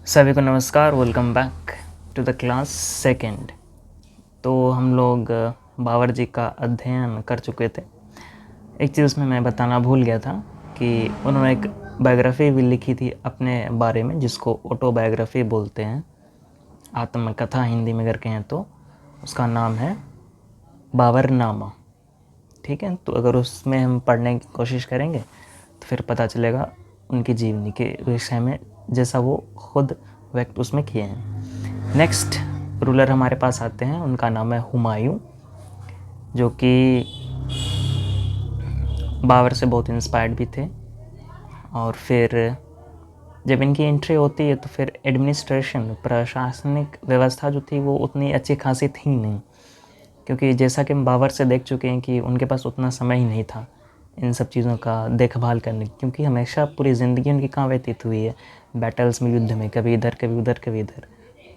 सभी को नमस्कार। Welcome back to the class second. तो हम लोग बाबर जी का अध्ययन कर चुके थे। एक चीज़ उसमें मैं बताना भूल गया था कि उन्होंने एक बायोग्राफी भी लिखी थी अपने बारे में, जिसको ऑटोबायोग्राफी बोलते हैं, आत्मकथा हिंदी में अगर कहें तो। उसका नाम है बाबरनामा। ठीक है, तो अगर उसमें हम पढ़ने की कोशिश करेंगे तो फिर पता चलेगा उनकी जीवनी के विषय में, जैसा वो खुद व्यक्त उसमें किए हैं। नेक्स्ट रूलर हमारे पास आते हैं, उनका नाम है हुमायूं, जो कि बाबर से बहुत इंस्पायर्ड भी थे। और फिर जब इनकी एंट्री होती है तो फिर एडमिनिस्ट्रेशन, प्रशासनिक व्यवस्था जो थी वो उतनी अच्छी खासी थी नहीं, क्योंकि जैसा कि हम बाबर से देख चुके हैं कि उनके पास उतना समय ही नहीं था इन सब चीज़ों का देखभाल करने की, क्योंकि हमेशा पूरी ज़िंदगी उनकी कहाँ व्यतीत हुई है, बैटल्स में, युद्ध में, कभी इधर कभी उधर कभी इधर।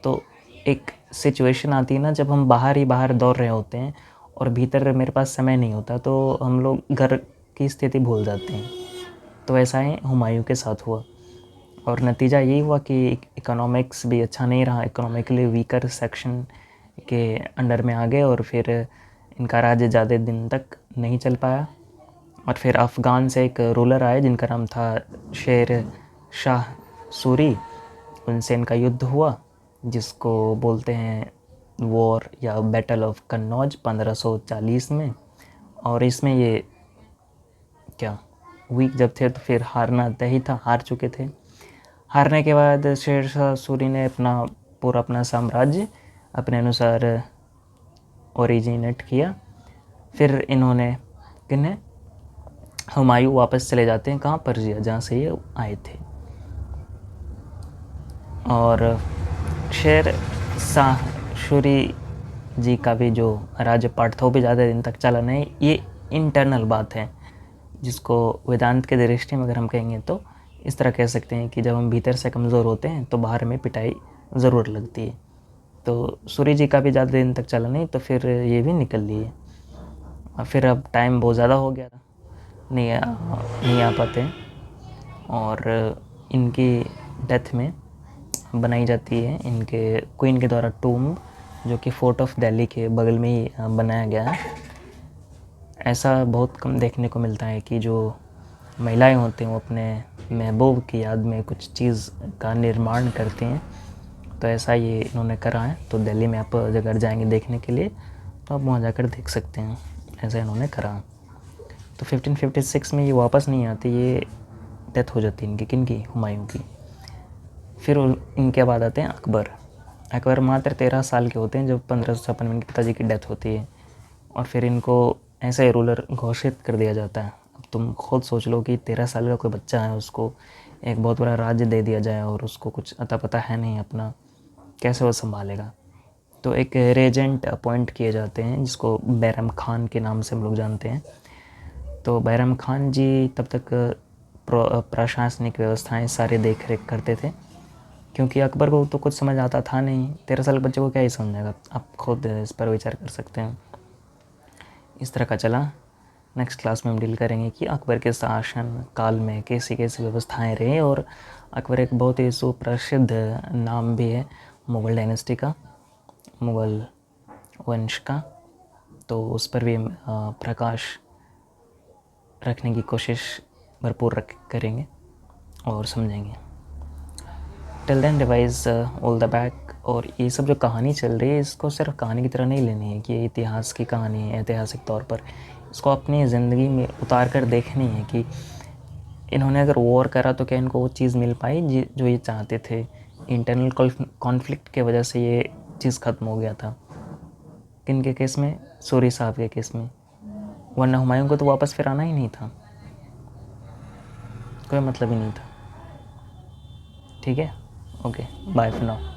तो एक सिचुएशन आती है ना, जब हम बाहर ही बाहर दौड़ रहे होते हैं और भीतर मेरे पास समय नहीं होता, तो हम लोग घर की स्थिति भूल जाते हैं। तो ऐसा ही हुमायूं के साथ हुआ और नतीजा यही हुआ कि इकोनॉमिक्स भी अच्छा नहीं रहा, इकोनॉमिकली वीकर सेक्शन के अंडर में आ गए और फिर इनका राज्य ज़्यादा दिन तक नहीं चल पाया। और फिर अफ़गान से एक रूलर आए जिनका नाम था शेर शाह सूरी। उनसे इनका युद्ध हुआ, जिसको बोलते हैं वॉर या बैटल ऑफ कन्नौज 1540 में। और इसमें ये क्या वीक जब थे तो फिर हारना तय ही था, हार चुके थे। हारने के बाद शेर शाह सूरी ने अपना साम्राज्य अपने अनुसार ओरिजिनेट किया। फिर इन्होंने किन्हें हुमायूं वापस चले जाते हैं, कहाँ, पर्जिया, जहाँ से ये आए थे। और शेर शाह सूरी जी का भी जो राज्यपाठ था वो भी ज़्यादा दिन तक चला नहीं। ये इंटरनल बात है, जिसको वेदांत के दृष्टि में अगर हम कहेंगे तो इस तरह कह सकते हैं कि जब हम भीतर से कमज़ोर होते हैं तो बाहर में पिटाई ज़रूर लगती है। तो सूरी जी का भी ज़्यादा दिन तक चला नहीं, तो फिर ये भी निकल लिए। और फिर अब टाइम बहुत ज़्यादा हो गया, नहीं आ पाते। और इनकी डेथ में बनाई जाती है इनके क्वीन के द्वारा टूम्ब, जो कि फोर्ट ऑफ दिल्ली के बगल में ही बनाया गया है। ऐसा बहुत कम देखने को मिलता है कि जो महिलाएं होती हैं वो अपने महबूब की याद में कुछ चीज़ का निर्माण करती हैं। तो ऐसा ये इन्होंने करा है। तो दिल्ली में आप अगर जाएंगे देखने के लिए तो आप वहाँ जाकर देख सकते हैं, ऐसा इन्होंने करा। तो 1556 में ये वापस नहीं आती, ये डेथ हो जाती है इनकी, किनकी, हुमायूं की। फिर इनके बाद आते हैं अकबर। अकबर मात्र 13 साल के होते हैं जब 1556 में इनके पिताजी की डेथ होती है। और फिर इनको ऐसे रूलर घोषित कर दिया जाता है। अब तुम खुद सोच लो कि 13 साल का कोई बच्चा है, उसको एक बहुत बड़ा राज्य दे दिया जाए और उसको कुछ अता पता है नहीं अपना, कैसे वो संभालेगा। तो एक रेजेंट अपॉइंट किए जाते हैं, जिसको बैरम खान के नाम से हम लोग जानते हैं। तो बैरम खान जी तब तक प्रशासनिक व्यवस्थाएं सारे देख रेख करते थे, क्योंकि अकबर को तो कुछ समझ आता था नहीं। 13 साल के बच्चे को क्या ही समझेगा, आप खुद इस पर विचार कर सकते हैं। इस तरह का चला। नेक्स्ट क्लास में हम डील करेंगे कि अकबर के शासन काल में कैसी कैसी व्यवस्थाएं रही। और अकबर एक बहुत ही सुप्रसिद्ध नाम भी है मुग़ल डायनेस्टी का, मुग़ल वंश का। तो उस पर भी प्रकाश रखने की कोशिश भरपूर करेंगे और समझेंगे। Till then revise all the back. और ये सब जो कहानी चल रही है, इसको सिर्फ कहानी की तरह नहीं लेनी है कि ये इतिहास की कहानी है, ऐतिहासिक तौर पर इसको अपनी ज़िंदगी में उतार कर देखनी है कि इन्होंने अगर वॉर करा तो क्या इनको वो चीज़ मिल पाई जो ये चाहते थे। इंटरनल कॉन्फ्लिक्ट के वजह से ये चीज़ ख़त्म हो गया था। किन के केस में, सूरी साहब के केस में। वरना हुमायूं को तो वापस फिर आना ही नहीं था, कोई मतलब ही नहीं था। ठीक है, ओके, बाय फॉर नाउ।